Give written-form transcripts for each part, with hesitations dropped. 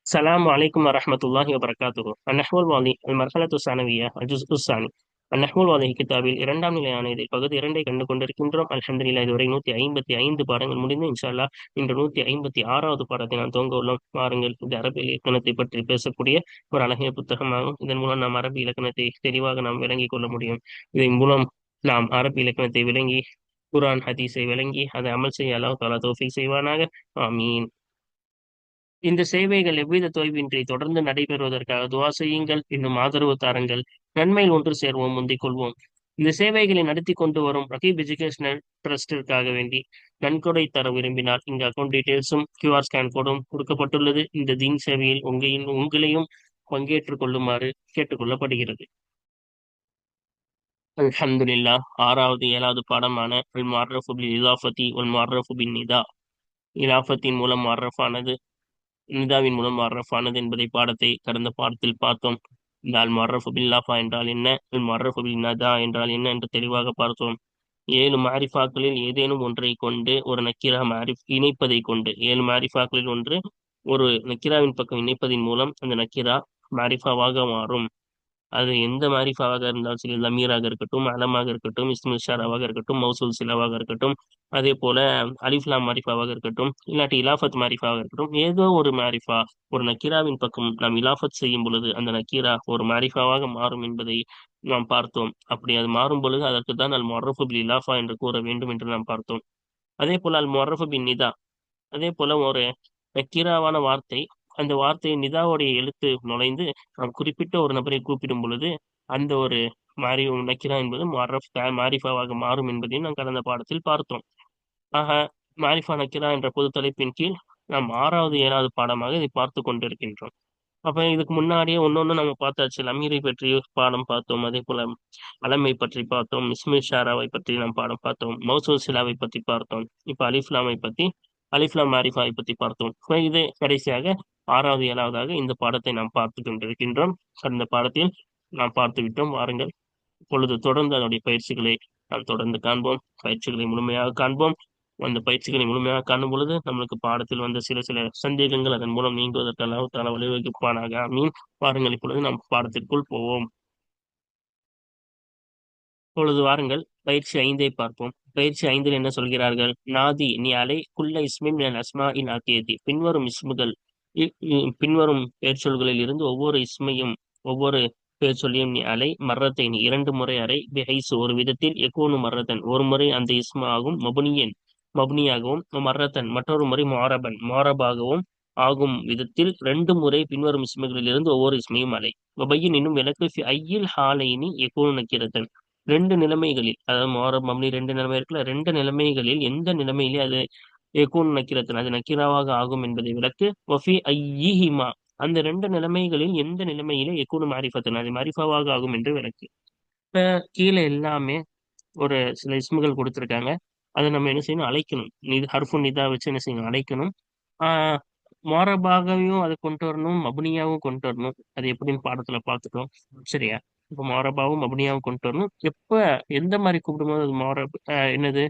السلام عليكم ورحمة الله وبركاته. النحو الواضح المرحلة الثانوية الجزء الثاني. النحو الواضح கிதாபில் இரண்டாம் நிலையான இதில் பகுதி இரண்டை கண்டு கொண்டிருக்கின்றோம். அல்ஹம்துலில்லாஹ் இதுவரை 155 பாடங்கள் முடிந்து இன்ஷா அல்லாஹ் இன்று 156வது பாடத்தை நாம் துவங்க உள்ளோம். வாருங்கள், இந்த அரபி இலக்கணத்தை பற்றி பேசக்கூடிய ஒரு அழகிய புத்தகமாகும். இதன் மூலம் நாம் அரபி இலக்கணத்தை தெளிவாக நாம் விளங்கிக் கொள்ள முடியும். இதன் மூலம் நாம் அரபி இலக்கணத்தை விளங்கி குர்ஆன் ஹதீஸை விளங்கி அதை அமல் செய்ய அல்லாஹ் தஆலா தௌஃபீக் செய்வானாக. ஆமீன். இந்த சேவைகள் எவ்வித தொய்வின்றி தொடர்ந்து நடைபெறுவதற்காக துஆ செய்யுங்கள், இன்னும் ஆதரவு தாருங்கள். நன்மையில் ஒன்று சேர்வோம், முந்திக் கொள்வோம். இந்த சேவைகளை நடத்தி கொண்டு வரும் ரகீப் எஜுகேஷனல் ட்ரஸ்டிற்காக வேண்டி நன்கொடை தர விரும்பினால் இங்கு அக்கௌண்ட் டீடைல்ஸும் QR ஸ்கேன் கோடும் கொடுக்கப்பட்டுள்ளது. இந்த தீன் சேவையில் உங்களையும் பங்கேற்றுக் கொள்ளுமாறு கேட்டுக்கொள்ளப்படுகிறது. அல்ஹம்துலில்லாஹ். 6வது 7வது பாடமான அல் முஅர்ரஃபு பில் இலாஃபதி வல் முஅர்ரஃபு பின் நிதா. இலாஃபத்தின் மூலம் முஅர்ரஃபானது, நிதாவின் மூலம் முஅர்ரஃபானது என்பதை பாடத்தை கடந்த பாடத்தில் பார்த்தோம். இந்த அல் முஅர்ரஃபு பில்லாஃபா என்றால் என்ன, அல் முஅர்ரஃபு பின் நதா என்றால் என்ன என்று தெளிவாக பார்த்தோம். 7 மாரிஃபாக்களில் ஏதேனும் ஒன்றை கொண்டு ஒரு நக்கீரா மாரிஃப் இணைப்பதை கொண்டு 7 மாரிஃபாக்களில் ஒன்று ஒரு நக்கீராவின் பக்கம் இணைப்பதின் மூலம் அந்த நக்கீரா மாரிஃபாவாக மாறும். அது எந்த மாரிஃபாவாக இருந்தாலும் சரி, லமீராக இருக்கட்டும், அலமாக இருக்கட்டும், இஸ்முல் இஷாராவாக இருக்கட்டும், மௌசூல் சிலாவாக இருக்கட்டும், அதே போல அலிஃப்லாம் மாரிஃபாவாக இருக்கட்டும், இல்லாட்டி இலாஃபத் மாரிஃபாவாக இருக்கட்டும், ஏதோ ஒரு மாரிஃபா ஒரு நக்கீராவின் பக்கம் நாம் இலாஃபத் செய்யும் பொழுது அந்த நக்கீரா ஒரு மாரிஃபாவாக மாறும் என்பதை நாம் பார்த்தோம். அப்படி அது மாறும் பொழுது அதற்கு தான் அல் முஅர்ரஃபு பில் இலாஃபா என்று கூற வேண்டும் என்று நாம் பார்த்தோம். அதே போல அல் முஅர்ரஃபு பின் நிதா, அதே போல ஒரு நக்கீராவான வார்த்தை, அந்த வார்த்தையை நிதாவுடைய எழுத்து நுழைந்து நாம் குறிப்பிட்ட ஒரு நபரை கூப்பிடும் பொழுது அந்த ஒரு நக்கீரா என்பது மாரிஃபாவாக மாறும் என்பதையும் நாம் கடந்த பாடத்தில் பார்த்தோம். ஆக, மாரிஃபா நக்கீரா என்ற பொது தலைப்பின் கீழ் நாம் 6வது 7வது பாடமாக இதை பார்த்து கொண்டிருக்கின்றோம். அப்ப இதுக்கு முன்னாடியே ஒன்னொன்னு நம்ம பார்த்தாச்சு. லமீரை பற்றி பாடம் பார்த்தோம், அதே போல அலமை பற்றி பார்த்தோம், இஸ்மில் ஷாராவை பற்றி நாம் பாடம் பார்த்தோம், மௌசூல் சிலாவை பற்றி பார்த்தோம். இப்ப அலிஃப்லாமை பத்தி, அலிஃப்லாம் மாரிஃபாவை பற்றி பார்த்தோம். இது கடைசியாக 6வது 7வதாக இந்த பாடத்தை நாம் பார்த்து கொண்டிருக்கின்றோம். கடந்த பாடத்தில் நாம் பார்த்து விட்டோம். வாருங்கள், இப்பொழுது தொடர்ந்து அதனுடைய பயிற்சிகளை நாம் தொடர்ந்து காண்போம். பயிற்சிகளை முழுமையாக காண்போம். அந்த பயிற்சிகளை முழுமையாக காணும் பொழுது நம்மளுக்கு பாடத்தில் வந்த சில சில சந்தேகங்கள் அதன் மூலம் நீங்குவதற்கு அல்லாஹ் தஆலா வழிவகுப்பானாக. ஆமீன். வாருங்கள், இப்பொழுது நாம் பாடத்திற்குள் போவோம். இப்பொழுது வாருங்கள், பயிற்சி 5ஐ பார்ப்போம். பயிற்சி 5ல் என்ன சொல்கிறார்கள்? நாதி நீ அலை குல்ல இஸ்மின் மினல் அஸ்மாஇல் ஆத்தியதி. பின்வரும் இஸ்முகள், பின்வரும் பெயர் சொல்களில் இருந்து ஒவ்வொரு இஸ்மையும் ஒவ்வொரு பெயர் சொல்லியும் நீ அலை மர்ரத்தை நீ 2 முறை அறை பிஹைசு ஒரு விதத்தில் எக்கூனு மர்ரத்தன் ஒரு முறை அந்த இஸ்ம ஆகும் மபுனியன் மபுனியாகவும் மர்ரத்தன் மற்றொரு முறை மாரபன் மாரபாகவும் ஆகும் விதத்தில் 2 முறை பின்வரும் இஸ்முகளில் இருந்து ஒவ்வொரு இஸ்மையும் அலை. வபையின் இன்னும் விளக்கு ஐயில் ஹாலைனி எக்கூனு நக்கிரத்தன் 2 நிலைமைகளில், அதாவது மோரப் மப்னி 2 நிலைமை இருக்குல்ல, 2 நிலைமைகளில் எந்த நிலைமையிலே அது யகூன் நக்கிரத்தன் அது நக்கிராவாக ஆகும் என்பதை விளக்கு. வஃபி ஐயிஹிமா அந்த 2 நிலைமைகளில் எந்த நிலைமையிலே யகூனு மாரிஃபத்தன் அது மாரிஃபாவாக ஆகும் என்று விளக்கு. இப்ப கீழே எல்லாமே ஒரு சில இஸ்முகள் கொடுத்திருக்காங்க. அதை நம்ம என்ன செய்யணும்? அழைக்கணும். ஹர்ஃபு நிதா வச்சு என்ன செய்யணும்? அழைக்கணும். ஆஹ் மோரபாகவும் அதை கொண்டு வரணும், மபுனியாவும் கொண்டு வரணும். அது எப்படின்னு பாடத்துல பார்த்துட்டோம். சரியா? இப்ப மோரபாவும் மபுனியாவும் கொண்டு வரணும். எந்த மாதிரி கூப்பிடும்போது அது என்னது,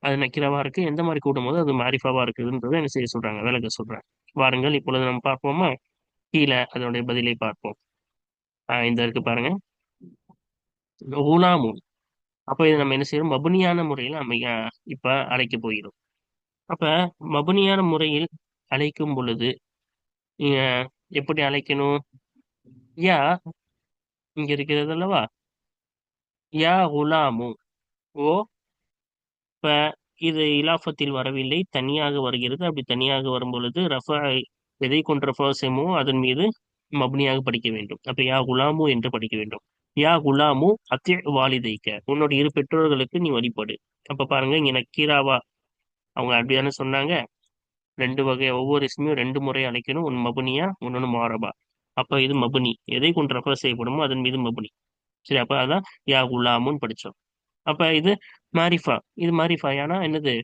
அது நக்கிரவா இருக்கு, எந்த மாதிரி கூப்பிடும்போது அது மாரிஃபாவா இருக்குதுன்றதை என்ன செய்ய சொல்றாங்க? விளக்க சொல்றாங்க. வாருங்கள், இப்பொழுது நம்ம பார்ப்போமா? கீழே அதனுடைய பதிலை பார்ப்போம். இந்த இருக்கு பாருங்க, குலாமு. அப்ப இதை நம்ம என்ன செய்யறோம்? மபுனியான முறையில் நம்ம இப்ப அழைக்க போகிறோம். அப்ப மபுனியான முறையில் அழைக்கும் பொழுது அஹ் எப்படி அழைக்கணும்? யா இங்க இருக்கிறது அல்லவா, யா குலாமு. ஓ, இப்ப இது இலாஃபத்தில் வரவில்லை, தனியாக வருகிறது. அப்படி தனியாக வரும் பொழுது ரஃபா எதை கொண்டு ரஃபா செய்மோ அதன் மீது மப்னியாக படிக்க வேண்டும். அப்ப யா குலாமு என்று படிக்க வேண்டும். யா குலாமு அத்தி வாலிதைக்க, உன்னோட இரு பெற்றோர்களுக்கு நீ வழிபடு. அப்ப பாருங்க, இங்க நக்கீராவா அவங்க அப்படிதானே சொன்னாங்க. 2 வகை, ஒவ்வொரு இஸ்மையும் 2 முறை அழைக்கணும். ஒன்னு மபுனியா, இன்னொன்னு மாரபா. அப்ப இது மபுனி, எதை கொண்டு ரஃபா செய்யப்படுமோ அதன் மீது மபுனி. சரி, அப்ப அதான் யா குலாமுன்னு படிச்சோம். அப்ப இது மாரிஃபா. இது மாரிஃபா ஏன்னா என்னது,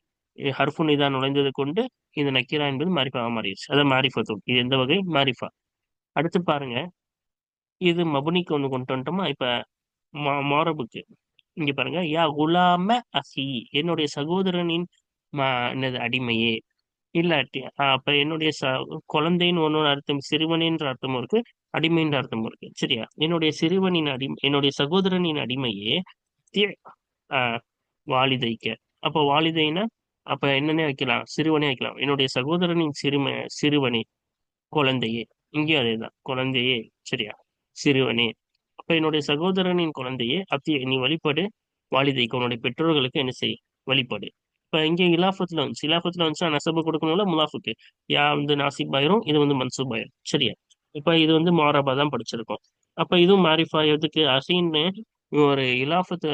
ஹர்ஃபு நிதா நுழைந்தது கொண்டு இந்த நக்கீரா என்பது மாரிஃபாவா மாறிடுச்சு. அதான் மாரிஃபத்தும். இது எந்த வகை? மாரிஃபா. அடுத்து பாருங்க, இது மபுனிக்கு ஒண்ணு கொண்டு வந்துட்டோமா? இப்ப மாரபுக்கு இங்க பாருங்க, யா குலாம அஹி, என்னுடைய சகோதரனின் என்னது அடிமையே. இல்லாட்டி அப்ப என்னுடைய குழந்தைன்னு ஒன்னொரு அர்த்தம், சிறுவனின்ற அர்த்தமும் இருக்கு, அடிமைன்ற அர்த்தமும் இருக்கு. சரியா? என்னுடைய சகோதரனின் அடிமையே தி- ஆஹ் வாலிதைக்க. அப்ப வாலிதைனா அப்ப என்னன்னே வைக்கலாம், சிறுவனே வைக்கலாம். என்னுடைய சகோதரனின் சிறுவனே, குழந்தையே. இங்கேயும் அதேதான், குழந்தையே. சரியா? சிறுவனே. அப்ப என்னுடைய சகோதரனின் குழந்தையே அத்திய நீ வழிபடு, வாலிதைக்கு உன்னுடைய பெற்றோர்களுக்கு என்ன செய், வழிபடு. இப்ப இங்க இலாஃபத்துல வந்துச்சா நசபு கொடுக்கணும்ல முலாஃபுக்கு. யா வந்து நாசிப் ஆயிரும், இது வந்து மன்சூப் ஆயிரும். சரியா? இப்ப இது வந்து மாரபா தான் படிச்சிருக்கோம். அப்ப இதுவும் மாரிஃபா எதுக்கு அசைன்னு ஒரு இலாஃபத்து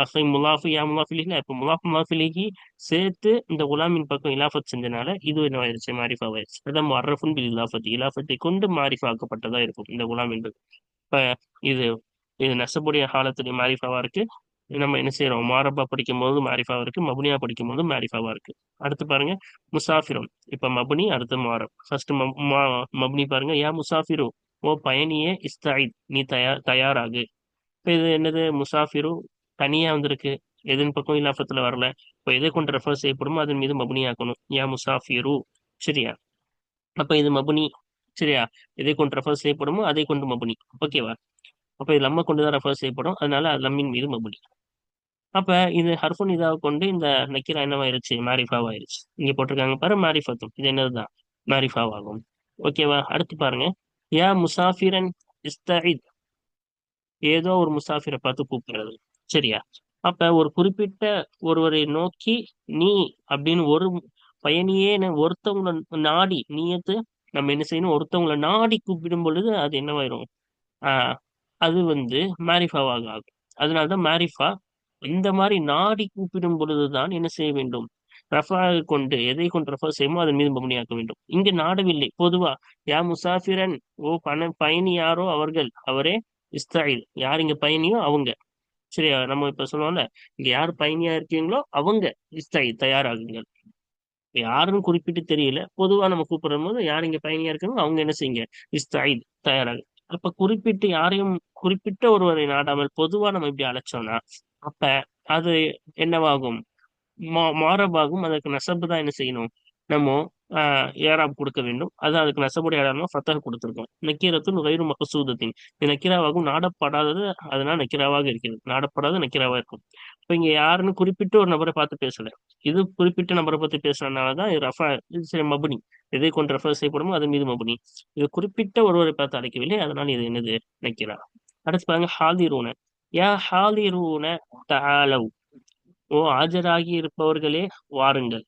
அசை முலாஃபு யா முலாஃபிலிஹி. இப்ப முலாஃபிலிஹி சேர்த்து இந்த குலாமின் பக்கம் இலாஃபத் செஞ்சனால இது என்ன ஆயிடுச்சு, மாரிஃபா ஆயிடுச்சு. அதான் முஅர்ரஃபுன் பில் இலாஃபத்தி, இலாஃபத்தை கொண்டு மாரிஃபா ஆக்கப்பட்டதா இருக்கும் இந்த குலாம் என்பது. இப்ப இது இது நெசபுடைய ஹாலத்துடைய மாரிஃபாவா இருக்கு. நம்ம என்ன செய்யறோம், மாரபா படிக்கும் போது மாரிஃபாவா இருக்கு, மபுனியா படிக்கும் போது மாரிஃபாவா இருக்கு. அடுத்து பாருங்க முசாஃபிரும். இப்ப மபுனி, அடுத்து மாரப். ஃபர்ஸ்ட் மபுனி பாருங்க, யா முசாஃபிரு, ஓ பயணியே, இஸ்தாயித் நீ தயாராகு. இப்ப இது என்னது, முசாஃபிரு தனியா வந்திருக்கு, எதன் பக்கம் இலாஃபத்துல வரல. இப்ப எதை கொண்டு ரெஃபர் செய்யப்படுமோ அதன் மீது மபுனி ஆக்கணும், யா முசாஃபிரு. சரியா? அப்ப இது மபுனி. சரியா? எதை கொண்டு ரெஃபர் செய்யப்படுமோ அதை கொண்டு மபுனி. ஓகேவா? அப்ப இது லம்ம கொண்டுதான் ரெஃபர் செய்யப்படும், அதனால அது லம்மின் மீது மபுனி. அப்ப இது ஹர்ஃபுன் இதாவை கொண்டு இந்த நக்கீரா என்னவாயிருச்சு, மாரிஃபாவாயிருச்சு. இங்க போட்டிருக்காங்க பாரு, மாரிஃபத்தும், இது என்னதுதான், மாரிஃபாவாகும். ஓகேவா? அடுத்து பாருங்க, யா முசாஃபிரன் இஸ்தஇத், ஏதோ ஒரு முசாஃபிரை பார்த்து கூப்பிடுறது. சரியா? அப்ப ஒரு குறிப்பிட்ட ஒருவரை நோக்கி நீ அப்படின்னு ஒரு பயணியே ஒருத்தவங்களை நாடி நீயத்து, நம்ம என்ன செய்யணும், ஒருத்தவங்களை நாடி கூப்பிடும் பொழுது அது என்னவாயிரும், ஆஹ் அது வந்து மாரிஃபாவாக ஆகும். அதனாலதான் மாரிஃபா இந்த மாதிரி நாடி கூப்பிடும் பொழுதுதான் என்ன செய்ய வேண்டும், ரஃபா கொண்டு எதை கொண்டு ரஃபா செய்யுமோ அதன் மீது மபனியாக்க வேண்டும். இங்கு நாடவில்லை, பொதுவா யா முசாஃபிரன், ஓ பயணி யாரோ அவர்கள், அவரே, இஸ்தாயில் யார் இங்க பயணியோ அவங்க. சரியா? நம்ம இப்ப சொல்லுவோம்ல, இங்க யார் பயணியா இருக்கீங்களோ அவங்க இஸ்தாயில் தயாராகுங்கள். யாருன்னு குறிப்பிட்டு தெரியல, பொதுவா நம்ம கூப்பிடும் போது யார் இங்க பயணியா இருக்காங்க அவங்க என்ன செய்யுங்க, இஸ்தாயித் தயாராகு. அப்ப குறிப்பிட்டு யாரையும் குறிப்பிட்ட ஒருவரை நாடாமல் பொதுவா நம்ம இப்படி அழைச்சோம்னா அப்ப அது என்னவாகும், மாரபாகும். அதற்கு நசபு தான் என்ன செய்யணும், நம்ம ஏராப் கொடுக்க வேண்டும். அது அதுக்கு நசபுடைய ஏராப்னா ஃபத்தஹ் கொடுத்துருக்கோம். நக்கீரத்துன் கைரு மகசூதத்தின், இது நக்கீராவாகும், நாடப்படாதது அதனால் நக்கீராவாக இருக்கிறது, நாடப்படாத நக்கீராவா இருக்கும். இப்ப இங்க யாருன்னு குறிப்பிட்டு ஒரு நபரை பார்த்து பேசல, இது குறிப்பிட்ட நபரை பத்தி பேசுறதுனாலதான் இது ரஃபா, இது சரி மபுனி. எதை கொண்டு ரெஃபர் செய்யப்படுமோ அதன் மீது மபுனி. இது குறிப்பிட்ட ஒருவரை பார்த்து அழைக்கவில்லை, அதனால் இது என்னது, நக்கீரா. அடுத்து பாருங்க ஹாதிரூன, யா ஹாதிரூன தஆலவ், ஓ ஆஜராகி இருப்பவர்களே வாருங்கள்.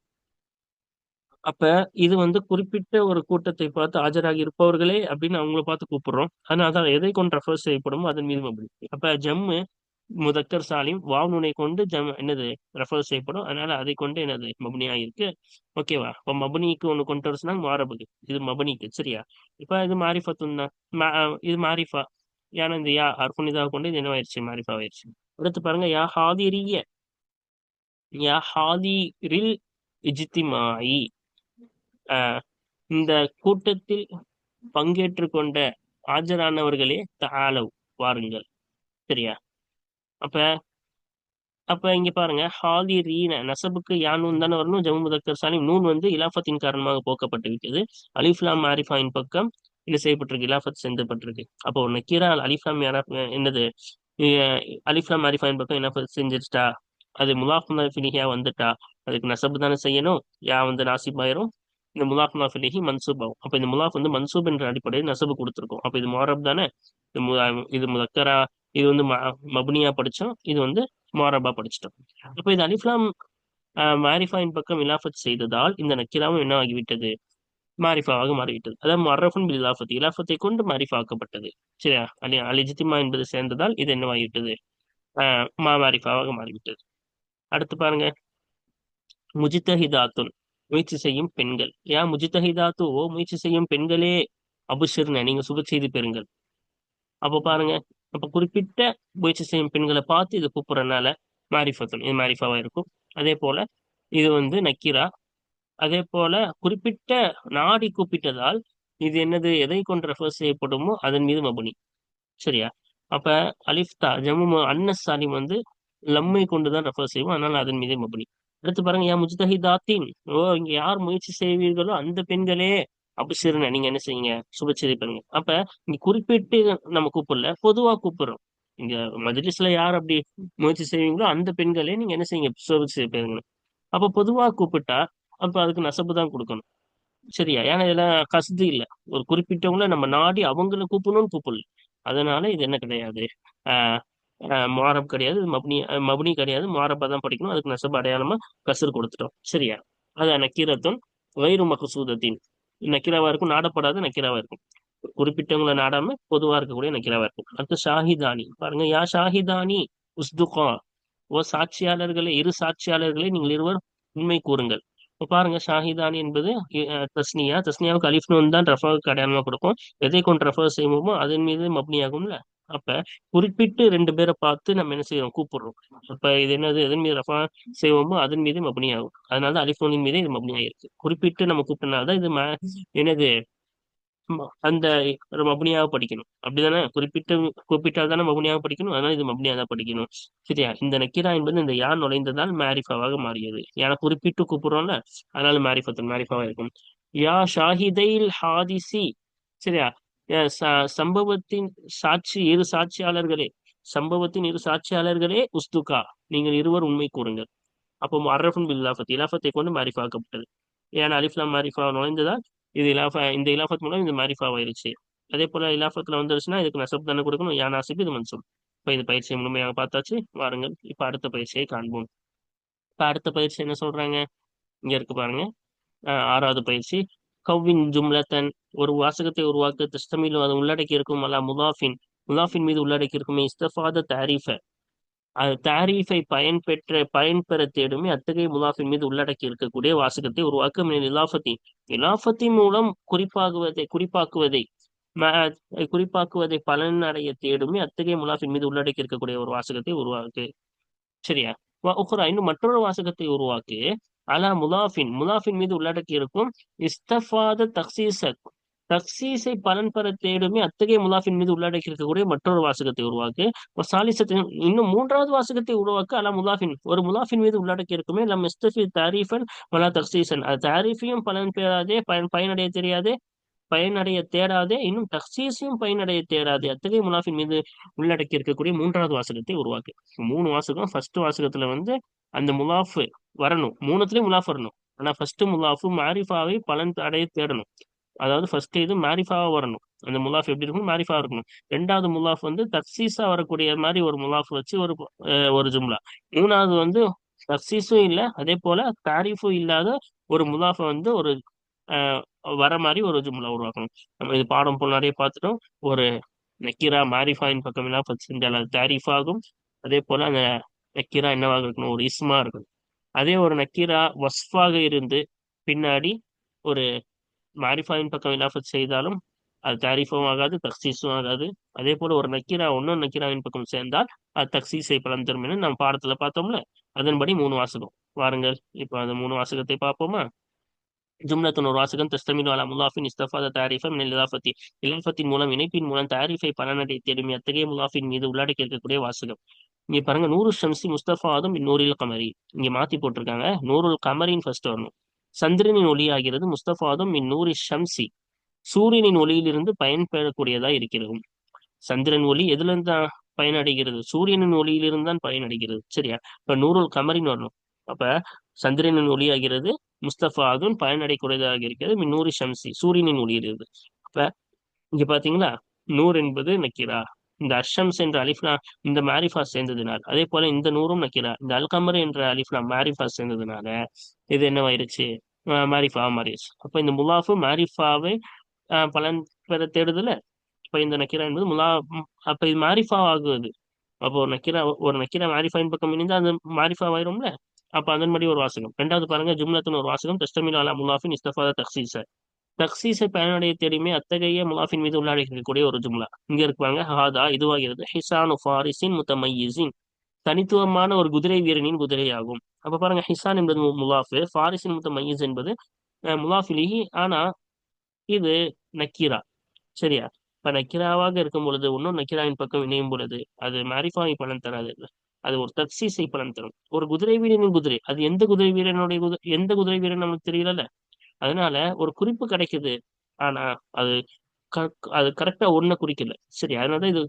அப்ப இது வந்து குறிப்பிட்ட ஒரு கூட்டத்தை பார்த்து ஆஜராகி இருப்பவர்களே அப்படின்னு அவங்கள பார்த்து கூப்பிடுறோம். அதனாலதான் எதை கொண்டு ரெஃபர் செய்யப்படுமோ அதன் மீது மபுனி. அப்ப ஜம்மு முதக்கர் சாலிம் வாவ் நுனை கொண்டு என்னது ரெஃபர் செய்யப்படும், அதனால அதை கொண்டு என்னது மபுனியா இருக்கு. ஓகேவா? இப்ப மபுனிக்கு ஒண்ணு கொண்டு வர சொன்னாங்க மாரபுக்கு, இது மபுனிக்கு. சரியா? இப்ப இது மாரிஃபத்துன் தான், இது மாரிஃபா. ஏன்னா இந்த யா அர்ஃபுனிதாவை கொண்டு இது என்னவாயிருச்சு, மாரிஃபா ஆயிருச்சு. அடுத்து பாருங்க, யா ஹாதிரிய, யா ஹாதிரில் இஜ்திமாயி, ஆஹ் இந்த கூட்டத்தில் பங்கேற்று கொண்ட ஆஜரானவர்களே தஆலவ் வாருங்கள். சரியா? அப்ப அப்ப இங்க பாருங்க, ஹாதிரீன நசபுக்கு யானூன் தானே வரணும், ஜம்மு முதக்கர் சாலிம். நூன் வந்து இலாஃபத்தின் காரணமாக போக்கப்பட்டு விட்டது. அலிஃப்லாம் மாரிஃபாயின் பக்கம் என்ன செய்யப்பட்டிருக்கு, இலாஃபத் செஞ்சப்பட்டிருக்கு. அப்போ நக்கீரா அலிஃப்லாம் என்னது, அஹ் அலிஃப்லாம் மாரிஃபாயின் பக்கம் என்ன செஞ்சிருச்சா, அது முலாஃப் ஃபிலிஹியா வந்துட்டா அதுக்கு நசபு தானே செய்யணும், யா வந்து நாசிப் ஆயிரும், இந்த முலாஃப் ஃபிலிஹி மன்சூப் ஆகும். அப்ப இந்த முலாஃப் வந்து மன்சூப் என்ற அடிப்படையில் நசபு கொடுத்துருக்கோம். அப்ப இது முஅரப் தானே, இது முதக்கரா, இது வந்து மபுனியா படிச்சோம், இது வந்து மாரபா படிச்சிட்டோம். அப்ப இது அலிஃப்லாம் மாரிஃபாயின் பக்கம் இலாஃபத் செய்ததால் இந்த நக்கிராவும் என்ன ஆகிவிட்டது, மாரிஃபாவாக மாறிவிட்டது. அதாவது மர்ரஃபுன் பில் இலாஃபத், இலாஃபத்தை கொண்டு மாரிஃபா ஆக்கப்பட்டது. சரியா? அலிஜித்திமா என்பது சேர்ந்ததால் இது என்னவாகிவிட்டது, மாரிஃபாவாக மாறிவிட்டது. அடுத்து பாருங்க, முஜித்தஹிதாத்துன் முயற்சி செய்யும் பெண்கள், யா முஜித்தஹிதாத்து, ஓ முயற்சி செய்யும் பெண்களே, அபுஷிர்ன நீங்க சுப செய்தி பெறுங்கள். அப்ப பாருங்க, அப்ப குறிப்பிட்ட முயற்சி செய்யும் பெண்களை பார்த்து இது கூப்பிடுறதுனால மாரிஃபத்துன், இது மாரிஃபாவா இருக்கும். அதே போல இது வந்து நக்கீரா. அதே போல குறிப்பிட்ட நாடி கூப்பிட்டதால் இது என்னது, எதை கொண்டு ரெஃபர் செய்யப்படுமோ அதன் மீது மபுனி. சரியா? அப்ப அலிஃப்தா ஜம்மு அன்னஸ் சாலிம் வந்து லம்மை கொண்டுதான் ரெஃபர் செய்வோம், அதனால அதன் மீது மபுனி. அடுத்து பாருங்க, யா முஜ்தஹிதாத்தின், ஓ இங்க யார் முயற்சி செய்வீர்களோ அந்த பெண்களே, அபிசிறுன நீங்க என்ன செய்யுங்க, சுபச்செய்தி பெறுங்க. அப்ப இங்க குறிப்பிட்டு நம்ம கூப்பிடல, பொதுவா கூப்பிடுறோம். இங்க மஜ்லிஸ்ல யார் அப்படி முயற்சி செய்வீங்களோ அந்த பெண்களே நீங்க என்ன செய்யுங்க, சுபச்செய்தி பெறுங்க. அப்ப பொதுவா கூப்பிட்டா அப்ப அதுக்கு நசபு தான் கொடுக்கணும். சரியா? ஏன்னா இதெல்லாம் கஸ்து இல்ல. ஒரு குறிப்பிட்டவங்கள நம்ம நாடி அவங்கள கூப்பிடணும்னு கூப்பிடல. அதனால இது என்ன கிடையாது, ஆஹ் முஆரப் கிடையாது, இது மப்னி, மப்னி கிடையாது, முஆரப்பா தான் படிக்கணும். அதுக்கு நசபு அடையாளமா கஸ்ர் கொடுத்துட்டோம். சரியா? அது நக்கீரத்துன் வைரு மக்சூதத்தின், நக்கீராவா இருக்கும், நாடப்படாத நக்கீராவா இருக்கும். குறிப்பிட்டவங்களை நாடாம பொதுவா இருக்கக்கூடிய நக்கீராவா இருக்கும். அடுத்து ஷாஹிதானி பாருங்க, யா ஷாஹிதானி உஸ்துகா, ஓ சாட்சியாளர்களே, இரு சாட்சியாளர்களே நீங்கள் இருவர் உண்மை கூறுங்கள். இப்ப பாருங்க, ஷாஹிதானி என்பது தஸ்னியா, தஸ்னியாவுக்கு அலிஃப் நூன் தான் ரஃபாவுக்கு அடையாளமா கொடுக்கும். எதை கொண்டு ரஃபா செய்வோமோ அதன் மீது மப்னி ஆகும்ல. அப்ப குறிப்பிட்டு ரெண்டு பேரை பார்த்து நம்ம என்ன செய்யறோம், கூப்பிடுறோம். அப்ப இது என்னது, எதன் மீது ரஃபா செய்வோமோ அதன் மீது மப்னி ஆகும். அதனால தான் அலிஃப் நூனின் மீதே இது மப்னி ஆயிருக்கு. குறிப்பிட்டு நம்ம கூப்பிட்டனால தான் இது என்னது, அந்த ஒரு மப்னியாக படிக்கணும். அப்படிதானே? குறிப்பிட்டால் தானே மப்னியாக படிக்கணும். அதனால இது மப்னியாக தான் படிக்கணும். சரியா? இந்த நக்கீரா என்பது இந்த யார் நுழைந்ததால் மாரிஃபாவாக மாறியது. ஏன்னா குறிப்பிட்டு கூப்பிடுறோம்ல, அதனால மாரிஃபாவா இருக்கும். யா ஷாஹிதைல் ஹாதிசி, சரியா? சம்பவத்தின் சாட்சி, இரு சாட்சியாளர்களே, சம்பவத்தின் இரு சாட்சியாளர்களே உஸ்துகா, நீங்கள் இருவர் உண்மை கூறுங்கள். அப்போ முஅர்ரஃபுன் பில் இலாஃபத், இலாஃபத்தை கொண்டு மாரிஃபாக்கப்பட்டது. ஏன்னா அலிஃப்லாம் மாரிஃபா நுழைந்ததால் இது இலாஃபா, இந்த இலாஃபத் மூலம் இது மாரிஃபா ஆயிருச்சு. அதே போல இலாஃபத்துல வந்துருச்சுன்னா இதுக்கு நசப் தானே கொடுக்கணும், யா நாசிப் இது மன்சூப். இப்ப இது பயிற்சியை முழுமையாக பார்த்தாச்சு. வாருங்கள் இப்ப அடுத்த பயிற்சியை காண்போம். இப்ப அடுத்த பயிற்சி என்ன சொல்றாங்க, இங்க இருக்கு பாருங்க. ஆறாவது பயிற்சி. கவ்வின் ஜும்லத்தன், ஒரு வாசகத்தை உருவாக்க, தஸ்தமில் அது உள்ளடக்கி இருக்கும், அல்ல முதாஃபின், முதாஃபின் மீது உள்ளடக்கி இருக்குமே, இஸ்தஃபாத தாரீஃப, அது தாரீஃபை பயன்பெற தேடுமே அத்தகைய முலாஃபின் மீது உள்ளடக்கி இருக்கக்கூடிய வாசகத்தை உருவாக்க இலாஃபத்தி, இலாஃபத்தின் மூலம் குறிப்பாக்குவதை பலன் அடைய தேடுமே அத்தகைய முலாஃபின் மீது உள்ளடக்கி இருக்கக்கூடிய ஒரு வாசகத்தை உருவாக்கு. சரியா? உஹ்ரா, இன்னும் மற்றொரு வாசகத்தை உருவாக்கு, அலா முலாஃபின், முலாஃபின் மீது உள்ளடக்கி இருக்கும், இஸ்தஃபாத தக்சீச, தக்சீஸை பலன் பெற தேடுமே அத்தகைய முலாஃபின் மீது உள்ளடக்கி இருக்கக்கூடிய மற்றொரு வாசகத்தை உருவாக்கு. ஒரு சாலிசத்தின், இன்னும் மூன்றாவது வாசகத்தை உருவாக்க, அலா முலாஃபின், ஒரு முலாஃபின் மீது உள்ளடக்கி இருக்குமே, லம் இஸ்தஃபி தாரீஃபன் வலா தக்சீசன், அது தாரீஃபையும் பலன் பெறாதே, பயனடைய தெரியாதே, பயனடைய தேடாதே, இன்னும் தக்சீஸையும் பயனடைய தேடாதே, அத்தகைய முலாஃபின் மீது உள்ளடக்கி இருக்கக்கூடிய மூன்றாவது வாசகத்தை உருவாக்கு. மூணு வாசகம். ஃபர்ஸ்ட் வாசகத்துல வந்து அந்த முலாஃப் வரணும், மூணுத்துலயும் முலாஃப் வரணும். ஆனா ஃபர்ஸ்ட் முலாஃபு மாரிஃபாவை பலன் அடைய தேடணும். அதாவது ஃபர்ஸ்ட் இது மாரிஃபாவா வரணும், அந்த முலாஃப் எப்படி இருக்கும், மாரிஃபா இருக்கணும். ரெண்டாவது முலாஃப் வந்து தக்சீஸா வரக்கூடிய மாதிரி ஒரு முலாஃப் வச்சு ஒரு ஜும்லா. மூணாவது வந்து தக்சீஸும் இல்லை, அதே போல தாரீஃபும் இல்லாத ஒரு முலாஃபை வந்து ஒரு அஹ், வர மாதிரி ஒரு ஜும்லா உருவாக்கணும். நம்ம இது பாடம் போல் நிறைய பார்த்துட்டோம். ஒரு நக்கீரா மாரிஃபாயின் பக்கம் எல்லாம் செஞ்சால் அது தாரீஃபாகும். அதே போல அந்த நக்கீரா என்னவாக இருக்கணும், ஒரு இஸ்மா இருக்கணும். அதே ஒரு நக்கீரா வஸ்ஃபாக இருந்து பின்னாடி ஒரு மாரிஃபாவின் பக்கம் இலாஃபத் செய்தாலும் அது தாரிஃபும் ஆகாது, தக்சீஸும் ஆகாது. அதே போல ஒரு நக்கீரா ஒன்னும் நக்கீராவின் பக்கம் சேர்ந்தால் அது தக்சீஸை பலன் தரும் என நம்ம பாடத்துல பார்த்தோம்ல. அதன்படி மூணு வாசகம். வாருங்கள் இப்ப அந்த மூணு வாசகத்தை பார்ப்போமா. ஜும்லத்துன், ஒரு வாசகம், தஸ்தமினு அலா முலாஃபின் இஸ்தஃபாத தாரிஃப மினல் இலாஃபத்தி, இலாஃபத்தின் மூலம் இணைப்பின் மூலம் தாரிஃபை பலனடை தேடும் அத்தகைய முலாஃபின் மீது உள்ளடக்கி இருக்கக்கூடிய வாசகம். இங்க பாருங்க, நூறு ஷம்சி முஸ்தஃபாதும் நூறில் கமரி, இங்க மாத்தி போட்டிருக்காங்க. நூறுல் கமரின் ஃபர்ஸ்ட் வரணும். சந்திரனின் ஒளி ஆகிறது, முஸ்தஃபாதும் மின் நூறி ஷம்சி, சூரியனின் ஒளியிலிருந்து பயன்பெறக்கூடியதா இருக்கிறது. சந்திரன் ஒளி எதுல இருந்து தான் பயனடைகிறது, சூரியனின் ஒளியிலிருந்து தான் பயனடைகிறது. சரியா? இப்ப நூறுல் கமரின் வரணும். அப்ப சந்திரனின் ஒளியாகிறது, முஸ்தபா அதுவும் பயனடைக்கூடியதாக இருக்கிறது, மின்னூரி ஷம்சி, சூரியனின் ஒளியிலிருந்து. அப்ப இங்க பாத்தீங்களா, நூர் என்பது நக்கீரா, இந்த அஷம்ஸ் என்ற அலிஃப்லா இந்த மாரிஃபா சேர்ந்ததுனால, அதே போல இந்த நூறும் நக்கீரா, இந்த அல்கமர் என்ற அலிஃப்லா மாரிஃபா சேர்ந்ததுனால இது என்னவாயிருச்சு, மாரிஃபா மாறிடுச்சு. அப்ப இந்த முலாஃபு மாரிஃபாவை பலன் பெற தேடுதல. இப்ப இந்த நக்கீரா என்பது அப்ப இது மாரிஃபா ஆகுது. அப்போ ஒரு நக்கீரா மாரிஃபாயின் பக்கம் இணைந்து அந்த மாரிஃபா ஆயிரும்ல. அப்ப அதன்படி ஒரு வாசகம். ரெண்டாவது பாருங்க, ஜும்லத்துன்னு ஒரு வாசகம், தஸ்தமில் அலா முலாஃபின் இஸ்தஃபாத தக்சீஸ, தக்சீஸை பயனடைய தெரியுமே அத்தகைய முலாஃபின் மீது உள்ளடக்கக்கூடிய ஒரு ஜும்லா. இங்க இருப்பாங்க, ஹாதா இதுவாகிறது, ஹிசானு ஃபாரிசின் முத்தமையிசின், தனித்துவமான ஒரு குதிரை வீரனின் குதிரையாகும். அப்ப பாருங்க, ஹிசான் என்பது முலாஃபு, ஃபாரிசின் முத்தமையிஸ் என்பது முலாஃபிலிஹி. ஆனா இது நக்கீரா. சரியா? இப்ப நக்கிராவாக இருக்கும் பொழுது, இன்னும் நக்கிராவின் பக்கம் இணையும் பொழுது அது மாரிஃபாவை பலன் தராது. அது ஒரு தக்சீஸை பலன் தரும். ஒரு குதிரை வீரனின் குதிரை, அது எந்த குதிரை வீரனுடைய எந்த குதிரை வீரன் நமக்கு தெரியல. அதனால ஒரு குறிப்பு கிடைக்குது. ஆனா அது அது கரெக்டா ஒண்ண குறிக்கல. சரி, அதனாலதான் இது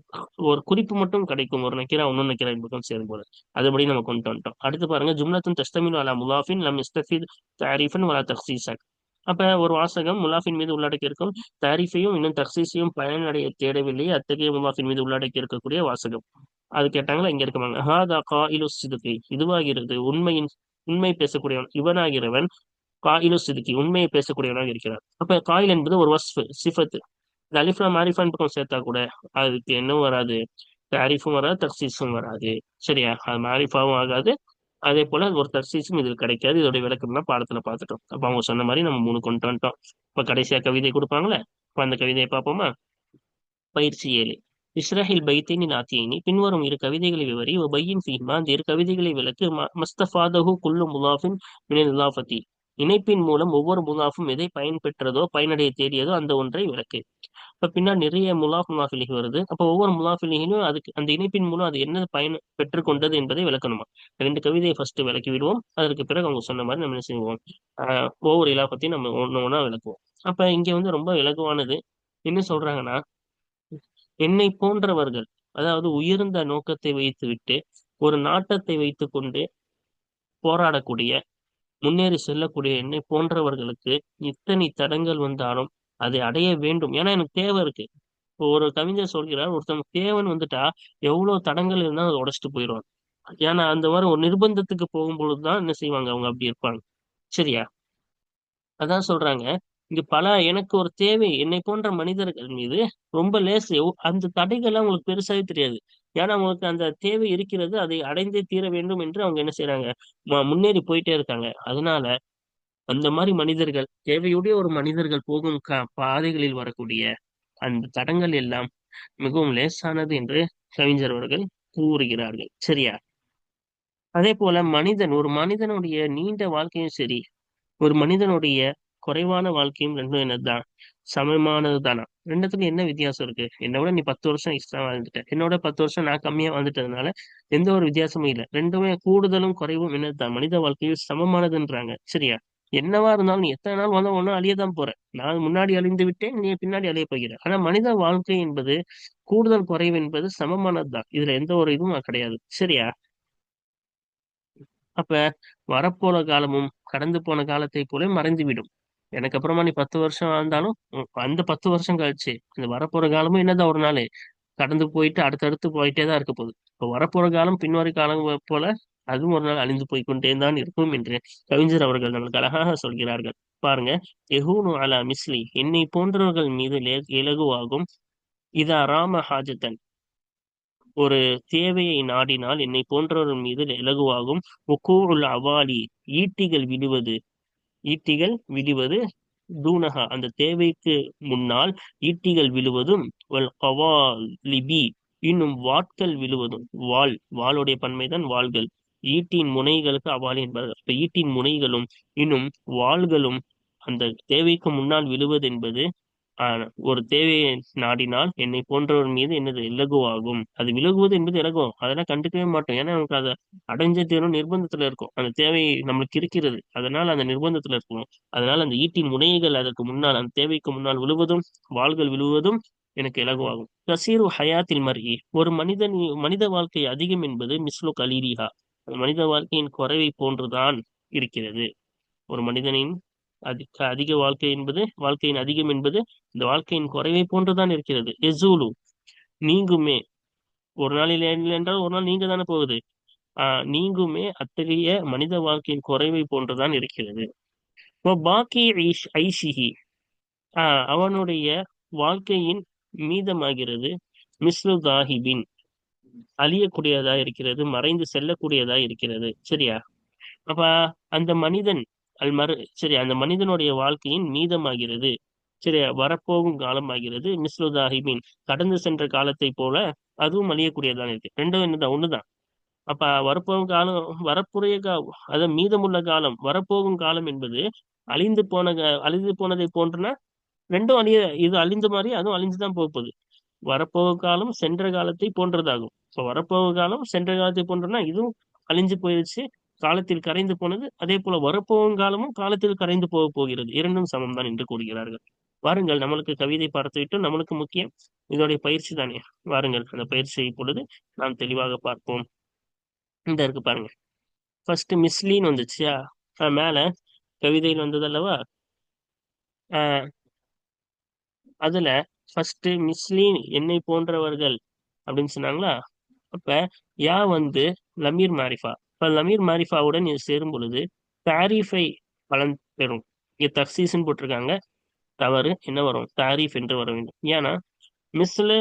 ஒரு குறிப்பு மட்டும் கிடைக்கும். ஒரு நக்கீரா இன்னொன்னு நக்கீரா பக்கம் சேரும் போது அதுபடி நம்ம கொண்டு வந்துட்டோம். அடுத்து பாருங்க, ஜும்லத்துன் தஸ்தமிலு அலா முலாஃபின் லம் யஸ்தஃபித் தாரிஃபன் வலா தக்சீஸன். அப்ப ஒரு வாசகம் முலாஃபின் மீது உள்ளடக்கி இருக்கும் தாரிஃபையும் இன்னும் தக்சீஸையும் பயனடைய தேடவில்லை, அத்தகைய முலாஃபின் மீது உள்ளடக்கி இருக்கக்கூடிய வாசகம். அது கேட்டாங்களா, இங்க இருக்காங்க. ஹாதா காயிலு சிதுகி, இதுவாகிறது உண்மை பேசக்கூடியவன், இவனாகிறவன் காயிலு சிதுக்கி உண்மையை பேசக்கூடியவனாக இருக்கிறார். அப்ப காயில் என்பது ஒரு வஸ்ஃபு, சிஃபத்து. இந்த அலிஃப்லா மாரிஃபான் பக்கம் சேர்த்தா கூட அதுக்கு என்னவும் வராது, தாரிஃபும் வராது, தக்சீஸும் வராது. சரியா, அது மாரிஃபாவும் ஆகாது. அதே போல ஒரு தக்சீஸும் இதில் கிடைக்காது. இதோட விளக்கம் தான் பாடத்துல பார்த்துட்டோம். அப்ப அவங்க சொன்ன மாதிரி நம்ம 3 கொண்டு வந்துட்டோம். இப்ப கடைசியா கவிதை கொடுப்பாங்களே, இப்ப அந்த கவிதையை பார்ப்போமா? பயிற்சி 7. இஸ்ரஹில் பைத்தினின் ஆத்தியினி, பின்வரும் இரு கவிதைகளை விவரி பையின் ஃபீஹ்மா, அந்த இரு கவிதைகளை விளக்கு மஸ்தஃபாதஹு குல்லு முலாஃபின் மினல் இலாஃபதி, இணைப்பின் மூலம் ஒவ்வொரு முலாஃபும் எதை பயன்பெற்றதோ பயனடைய தேடியதோ அந்த ஒன்றை விளக்கு. இப்ப பின்னாடி நிறைய முலாஃபிலிஹி வருது. அப்ப ஒவ்வொரு முலாஃபிலிகிலும் அதுக்கு அந்த இணைப்பின் மூலம் அது என்ன பயன் பெற்றுக்கொண்டது என்பதை விளக்கணுமா. 2 கவிதையை ஃபர்ஸ்ட் விளக்கி விடுவோம். அதற்கு பிறகு அவங்க சொன்ன மாதிரி நம்ம என்ன செய்வோம், ஒவ்வொரு இலாபத்தையும் நம்ம ஒண்ணு ஒண்ணா விளக்குவோம். அப்ப இங்க வந்து ரொம்ப இலகுவானது. என்ன சொல்றாங்கன்னா, என்னை போன்றவர்கள், அதாவது உயர்ந்த நோக்கத்தை வைத்துவிட்டு ஒரு நாட்டத்தை வைத்துக் கொண்டு போராடக்கூடிய, முன்னேறி செல்லக்கூடிய என்னை போன்றவர்களுக்கு இத்தனை தடங்கள் வந்தாலும் அதை அடைய வேண்டும். ஏன்னா எனக்கு தேவை இருக்கு. இப்போ ஒரு கவிஞர் சொல்கிறார், ஒருத்தவங்க தேவைன்னு வந்துட்டா எவ்வளவு தடங்கள் இருந்தாலும் அதை உடைச்சிட்டு போயிடுவாங்க. ஏன்னா அந்த மாதிரி ஒரு நிர்பந்தத்துக்கு போகும்பொழுதுதான் என்ன செய்வாங்க, அவங்க அப்படி இருப்பாங்க. சரியா, அதான் சொல்றாங்க. இங்க எனக்கு ஒரு தேவை என்னை போன்ற மனிதர்கள் மீது ரொம்ப லேசு. அந்த தடைகள்லாம் உங்களுக்கு பெருசாவே தெரியாது. ஏன்னா அவங்களுக்கு அந்த தேவை இருக்கிறது, அதை அடைந்தே தீர வேண்டும் என்று அவங்க என்ன செய்யறாங்க, முன்னேறி போயிட்டே இருக்காங்க. அதனால அந்த மாதிரி மனிதர்கள், தேவையுடைய ஒரு மனிதர்கள் போகும் பாதைகளில் வரக்கூடிய அந்த தடங்கள் எல்லாம் மிகவும் லேசானது என்று கவிஞர் அவர்கள் கூறுகிறார்கள். சரியா, அதே போல ஒரு மனிதனுடைய நீண்ட வாழ்க்கையும் சரி, ஒரு மனிதனுடைய குறைவான வாழ்க்கையும் ரெண்டும் என்னதுதான், சமமானது தானா? ரெண்டுத்துக்கும் என்ன வித்தியாசம் இருக்கு? என்னை விட நீ 10 வருஷம் எக்ஸ்ட்ரா வாழ்ந்துட்ட, என்னோட 10 வருஷம் நான் கம்மியா வாழ்ந்துட்டதுனால எந்த ஒரு வித்தியாசமும் இல்லை. ரெண்டுமே கூடுதலும் குறைவும் என்னதுதான், மனித வாழ்க்கையில் சமமானதுன்றாங்க. சரியா, என்னவா இருந்தாலும் நீ எத்தனை நாள் வந்தா ஒன்னும் அழியதான் போற. நான் முன்னாடி அழிந்து விட்டேன், நீ பின்னாடி அழிய போகிற. ஆனா மனித வாழ்க்கை என்பது கூடுதல் குறைவு என்பது சமமானதுதான். இதுல எந்த ஒரு இதுவும் கிடையாது. சரியா, அப்ப வரப்போற காலமும் கடந்து போன காலத்தை போல மறைந்துவிடும். எனக்கு அப்புறமா நீ 10 வருஷம் வாழ்ந்தாலும் அந்த 10 வருஷம் கழிச்சு அந்த வரப்போற காலமும் என்னதான் ஒரு நாள் கடந்து போயிட்டு அடுத்தடுத்து போயிட்டே தான் இருக்க போகுது. இப்போ வரப்போற காலம் பின்வரும் காலம் போல அதுவும் ஒரு நாள் அழிந்து போய்க்கொண்டே தான் இருக்கும் என்று கவிஞர் அவர்கள் நம்மளுக்கு அழகாக சொல்கிறார்கள். பாருங்க, எஹூனு அலா மிஸ்லி, என்னை போன்றவர்கள் மீது இலகுவாகும். இதா ராம ஹாஜத்தன், ஒரு தேவையை நாடினால் என்னை போன்றவர்கள் மீது இலகுவாகும். உக்கூஉல் அவாலி, ஈட்டிகள் விடுவது, ஈட்டிகள் விடுவது, தூனஹா, அந்த தேவைக்கு முன்னால் ஈட்டிகள் விழுவதும், வல் கவாலிபி, இன்னும் வாட்கள் விழுவதும். வாளுடைய பன்மைதான் வாள்கள். ஈட்டின் முனைகளுக்கு அவாலி என்பார்கள். இப்ப ஈட்டின் முனைகளும் இன்னும் வாள்களும் அந்த தேவைக்கு முன்னால் விழுவது என்பது, ஒரு தேவையை நாடினால் என்னை போன்றவர் மீது என்னது இலகுவாகும். அது விலகுவது என்பது இலகுவாகும், அதெல்லாம் கண்டுக்கவே மாட்டோம். ஏன்னா நமக்கு அதை அடைஞ்ச தீரும் நிர்பந்தத்துல இருக்கும். அந்த தேவை நம்மளுக்கு இருக்கிறது, அதனால அந்த நிர்பந்தத்துல இருக்கும். அதனால அந்த ஈட்டின் முனைகள் அதற்கு முன்னால், அந்த தேவைக்கு முன்னால் விழுவதும் வாள்கள் விழுவதும் எனக்கு இலகுவாகும். கசீரு ஹயாத்தில் மர்இ, ஒரு மனித வாழ்க்கை அதிகம் என்பது மிஸ்லு கலீரிஹா, மனித வாழ்க்கையின் குறைவை போன்றுதான் இருக்கிறது. ஒரு மனிதனின் அதிக வாழ்க்கையின் அதிகம் என்பது இந்த வாழ்க்கையின் குறைவை போன்றுதான் இருக்கிறது. எசூலு, நீங்குமே. ஒரு நாளில் இல்லை என்றால் ஒரு நாள் நீங்க தானே போகுது. நீங்குமே, அத்தகைய மனித வாழ்க்கையின் குறைவை போன்றுதான் இருக்கிறது. பாக்கி ஐஷிஹி, அவனுடைய வாழ்க்கையின் மீதமாகிறது. மிஸ்லு தாஹிபின், அழியக்கூடியதா இருக்கிறது, மறைந்து செல்லக்கூடியதா இருக்கிறது. சரியா, அப்ப அந்த மனிதன் சரி, அந்த மனிதனுடைய வாழ்க்கையின் மீதமாகிறது. சரி, வரப்போகும் காலம் ஆகிறது. மிஸ்லுதாஹிபின், கடந்து சென்ற காலத்தை போல அதுவும் அழியக்கூடியதான் இருக்கு. ரெண்டும் என்னதான், ஒண்ணுதான். அப்ப வரப்போகும் காலம், அதாவது மீதமுள்ள காலம், வரப்போகும் காலம் என்பது அழிந்து போனதை போன்றுனா ரெண்டும் இது அழிந்த மாதிரி அதுவும் அழிஞ்சுதான் போகுது. வரப்போக காலம் சென்ற காலத்தை போன்றதாகும். இப்போ வரப்போக காலம் சென்ற காலத்தை போன்றனா இதுவும் அழிஞ்சு போயிருச்சு, காலத்தில் கரைந்து போனது. அதே போல வரப்போகும் காலமும் காலத்தில் கரைந்து போக போகிறது. இரண்டும் சமம் தான் என்று கூறுகிறார்கள். வாருங்கள், நம்மளுக்கு கவிதை பார்த்து விட்டு நம்மளுக்கு முக்கியம் இதோடைய பயிற்சி தானே. வாருங்கள், அந்த பயிற்சியை இப்பொழுது நாம் தெளிவாக பார்ப்போம். இந்த இருக்கு பாருங்க. ஃபர்ஸ்ட் மிஸ்லின்னு வந்துச்சுயா, மேல கவிதையில் வந்தது அல்லவா. ஆஹ் அதுல ஃபர்ஸ்ட் மிஸ்லீன் என்னை போன்றவர்கள் அப்படின்னு சொன்னாங்களா. அப்ப யா வந்து லமீர் மாரிஃபா. இப்ப லமீர் மாரிஃபாவுடன் இது சேரும் பொழுது தாரீஃபை பலன் பெறும். இங்க தர்சீஸ்ன்னு போட்டிருக்காங்க, தவறு. என்ன வரும்? தாரீஃப் என்று வர வேண்டும். ஏன்னா மிஸ்ல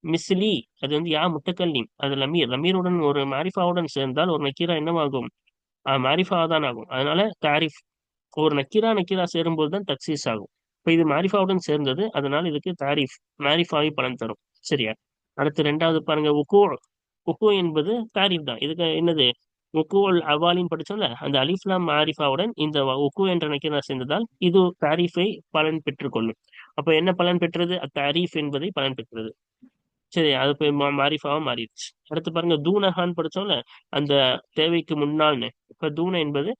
மிஸ்லி அது வந்து யா முத்தக்கல்லீம், அது லமீர். லமீருடன் ஒரு மாரிஃபாவுடன் சேர்ந்தால் ஒரு நக்கீரா என்னவாகும்? மாரிஃபா தான் ஆகும். அதனால தாரிஃப். ஒரு நக்கீரா நக்கீரா சேரும்போது தான் தக்சீஸ் ஆகும். இப்ப இது மாரிஃபாவுடன் சேர்ந்தது, அதனால இதுக்கு தாரிஃப் மாரிஃபாவை பலன் தரும். சரியா? அடுத்து ரெண்டாவது பாருங்க, உக்கு. உக்கு என்பது தாரிஃப் தான். இதுக்கு என்னது? உக்குவல் அவாலின்னு படிச்சோம்ல, அந்த அலிஃப்லாம் மாரிஃபாவுடன் இந்த உக்கு என்ற நக்கீரா சேர்ந்ததால் இது தாரிஃபை பலன் பெற்றுக்கொள்ளும். அப்ப என்ன பலன் பெற்றது? அத்தாரீஃப் என்பதை பலன் பெற்றது. சரி, அது போய் மாரிஃபாவா மாறிடுச்சு. அடுத்து பாருங்க, தூனஹான்னு படிச்சோம்ல, அந்த தேவைக்கு முன்னால்னு. இப்ப தூன என்பது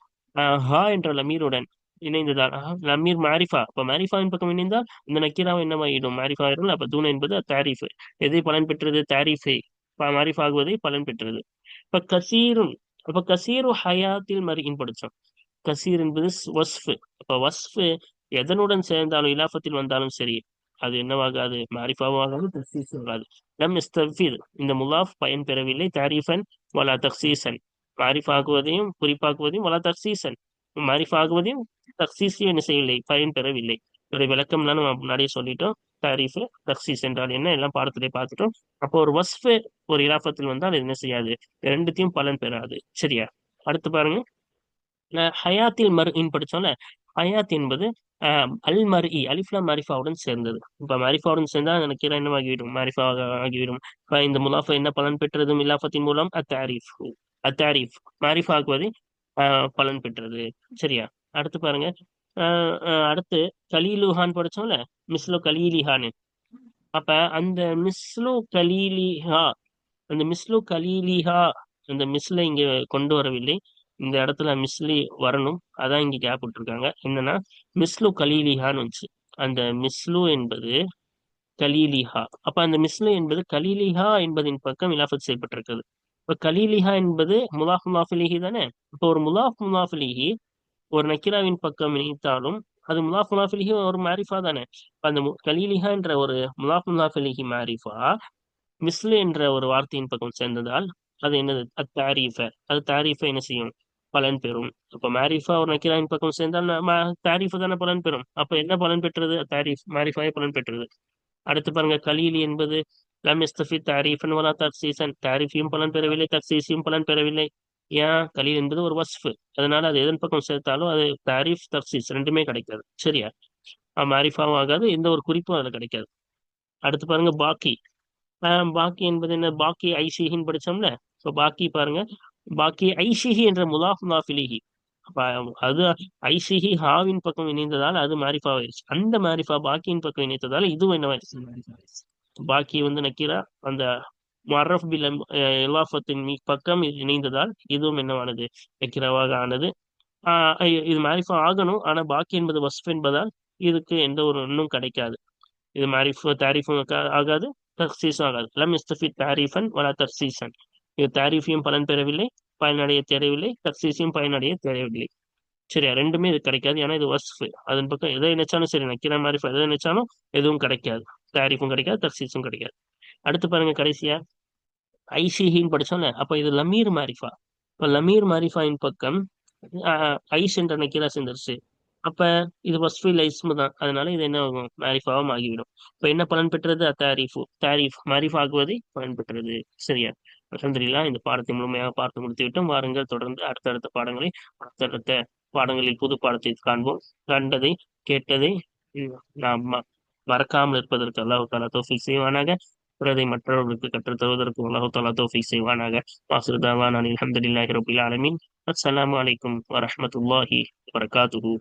ஹா என்ற லமீருடன் இணைந்ததால் லமீர் மாரிஃபா. அப்ப மாரிஃபாவின் பக்கம் இணைந்தால் இந்த நக்கீராவை என்னவாயிடும்? மாரிஃபா ஆயிடும். அப்ப தூன என்பது தாரீஃப். எதை பலன் பெற்றது? தாரீஃபை மாரிஃபா ஆகுவதை பலன் பெற்றது. இப்ப கசீரும். அப்ப கசீரு ஹயாத்தில் மரியின் படிச்சோம். கசீர் என்பது வஸ்ஃபு. அப்ப வஸ்ஃபு எதனுடன் சேர்ந்தாலும் இலாஃபத்தில் வந்தாலும் சரி, அது என்னவாகாது? மாரிஃபாவும் ஆகாது, தக்சீஸும் ஆகாது. லம் இஸ்தஃபித், இந்த முலாஃப் பயன் பெறவில்லை. தாரிஃபன் வலா தக்சீசன், மாரிஃபாகுவதையும் குறிப்பாக்குவதையும் வலா தக்சீசன், மாரிஃபாகுவதையும் தக்சீஸையும் என்ன செய்யவில்லை? பயன் பெறவில்லை. இதோட விளக்கம்லாம் நம்ம முன்னாடியே சொல்லிட்டோம். தாரிஃப் தக்சீஸ் என்றால் என்ன எல்லாம் பாடத்திலே பார்த்துட்டோம். அப்போ ஒரு வஸ்ஃபு ஒரு இலாஃபத்தில் வந்தால் அது என்ன செய்யாது? ரெண்டுத்தையும் பலன் பெறாது. சரியா? அடுத்து பாருங்க, ஹயாத்தில் மர்இன் படிச்சோம்ல. ஹயாத் என்பது அல் மர்இ அலிஃப்லாம் மாரிஃபாவுடன் சேர்ந்தது. இப்ப மாரிஃபாவுடன் சேர்ந்தா எனக்கு என்ன ஆகிவிடும்? மாரிஃபா ஆகிவிடும். இப்ப இந்த முலாஃபா என்ன பலன் பெற்றது? இலாஃபத்தின் மூலம் அத்தாரிஃப். அத்தாரிஃப் மாரிஃபா ஆக்குவதை பலன் பெற்றது. சரியா? அடுத்து பாருங்க, அடுத்து கலீலுஹான் படிச்சோம்ல, மிஸ்லோ கலீலிஹான்னு. அப்ப அந்த மிஸ்லு கலீலிஹா, அந்த மிஸ்லு கலீலிஹா, அந்த மிஸ்ல இங்க கொண்டு வரவில்லை. இந்த இடத்துல மிஸ்லி வரணும், அதான் இங்க கேப் விட்டுருக்காங்க. என்னன்னா மிஸ்லு கலீலிஹான்னு வந்துச்சு. அந்த மிஸ்லு என்பது கலீலிஹா. அப்ப அந்த மிஸ்லு என்பது கலீலிஹா என்பதின் பக்கம் இலாஃபத் செய்யப்பட்டிருக்கிறது. இப்ப கலீலிஹா என்பது முலாஃப் முலாஃபிலிஹி தானே. இப்போ ஒரு முலாஃப் முலாஃபிலிஹி ஒரு நக்கிராவின் பக்கம் இணைத்தாலும் அது முலாஃப் முலாஃபிலிஹி ஒரு மாரிஃபா தானே. அந்த கலீலிஹா என்ற ஒரு முலாஃப் முலாஃபிலிஹி மாரிஃபா மிஸ்லு என்ற ஒரு வார்த்தையின் பக்கம் சேர்ந்ததால் அது என்னது? அத்தாரீஃப. அது தாரீஃபை என்ன செய்யும்? பலன் பெறும். அப்ப மாரிஃபா ஒரு நக்கீராவின் பக்கம் சேர்ந்தால் தாரீஃபு தானே பலன் பெறும். அப்ப என்ன பலன் பெற்றது? தாரீஃப் மாரிஃபாவை பலன் பெற்றது. அடுத்து பாருங்க, கலீலி என்பது லம் யஸ்தஃபி தாரீஃபன் வலா தக்சீசன், தாரீஃபையும் பலன் பெறவில்லை, தக்சீஸையும் பலன் பெறவில்லை. ஏன்? கலீல் என்பது ஒரு வஸ்ஃபு. அதனால அது எதன் பக்கம் சேர்த்தாலும் அது தாரீஃப் தக்சீஸ் ரெண்டுமே கிடைக்காது. சரியா? மாரிஃபாவும் ஆகாது, எந்த ஒரு குறிப்பும் அதுல கிடைக்காது. அடுத்து பாருங்க, பாக்கி. பாக்கி என்பது என்ன? பாக்கி ஐசிஹின்னு படிச்சோம்ல. இப்போ பாக்கி பாருங்க, பாக்கி ஐசிஹி என்ற முலாஃப் முலாஃபிலிஹி. அப்ப அது ஐசிஹி ஹாவின் பக்கம் இணைந்ததால் அது மாரிஃபாவாயிருச்சு. அந்த மாரிஃபா பாக்கியின் பக்கம் இணைத்ததால இதுவும் என்னவாயிருச்சு? மாரிஃபாவாயிருச்சு. பாக்கி வந்து நக்கீரா அந்த முஅர்ரஃப் பில் இலாஃபத்தின் பக்கம் இணைந்ததால் இதுவும் என்னவானது? நக்கீராவாக ஆனது. இது மாரிஃபா ஆகணும், ஆனா பாக்கி என்பது வஸ்ஃப் என்பதால் இதுக்கு எந்த ஒரு இன்னும் கிடைக்காது. இது மாரிஃபு தாரிஃபும் ஆகாது, தக்சீஸும் ஆகாது. லம் யஸ்தஃபித் தாரிஃபன் வலா தக்சீசன், இது தாரிஃபையும் பலன் பெறவில்லை, பயனடைய தேவையில்லை, தக்சீஸையும் பயனடைய தேவையில்லை. சரியா? ரெண்டுமே இது கிடைக்காது. ஏன்னா இது வஸ்ஃப். அதன் பக்கம் எதை நினைச்சாலும் சரி, நக்கீரா மாரிஃபா எதை நினைச்சாலும் எதுவும் கிடைக்காது. தாரிஃபும் கிடைக்காது, தக்சீஸும் கிடைக்காது. அடுத்து பாருங்க, கடைசியா ஐஷிஹின்னு படிச்சோம்ல. அப்ப இது லமீர் மாரிஃபா. இப்ப லமீர் மாரிஃபாயின் பக்கம் ஐஷ் என்ற நக்கீரா சேர்ந்துருச்சு. அப்ப இது வஸ்ஃபில் இஸ்மு தான், அதனால இது என்ன ஆகும்? மாரிஃபாவும் ஆகிவிடும். இப்ப என்ன பலன் பெற்றது? அத்தாரிஃபு. தாரிஃப் மாரிஃபா ஆகுவதை பலன் பெற்றது. சரியா? அல்ஹம்துலில்லாஹ், இந்த பாடத்தை முழுமையாக பார்த்து முடித்து விட்டோம். வாருங்கள், தொடர்ந்து அடுத்தடுத்த பாடங்களை அடுத்தடுத்த பாடங்களில் புது பாடத்தை காண்போம். கண்டதை கேட்டதை நாம் மறக்காமல் இருப்பதற்கு அல்லாஹ் தஆலா தௌஃபீக் செய்வானாக. பிறரை மற்றவர்களுக்கு கற்றுத் தருவதற்கு அல்லாஹ் தஆலா தௌஃபீக் செய்வானாக. வாசிரு தஅவானா அல்ஹம்துலில்லாஹி ரப்பில் ஆலமீன். அஸ்ஸலாமு அலைக்கும் வரஹ்மத்துல்லாஹி வபரகாத்துஹு.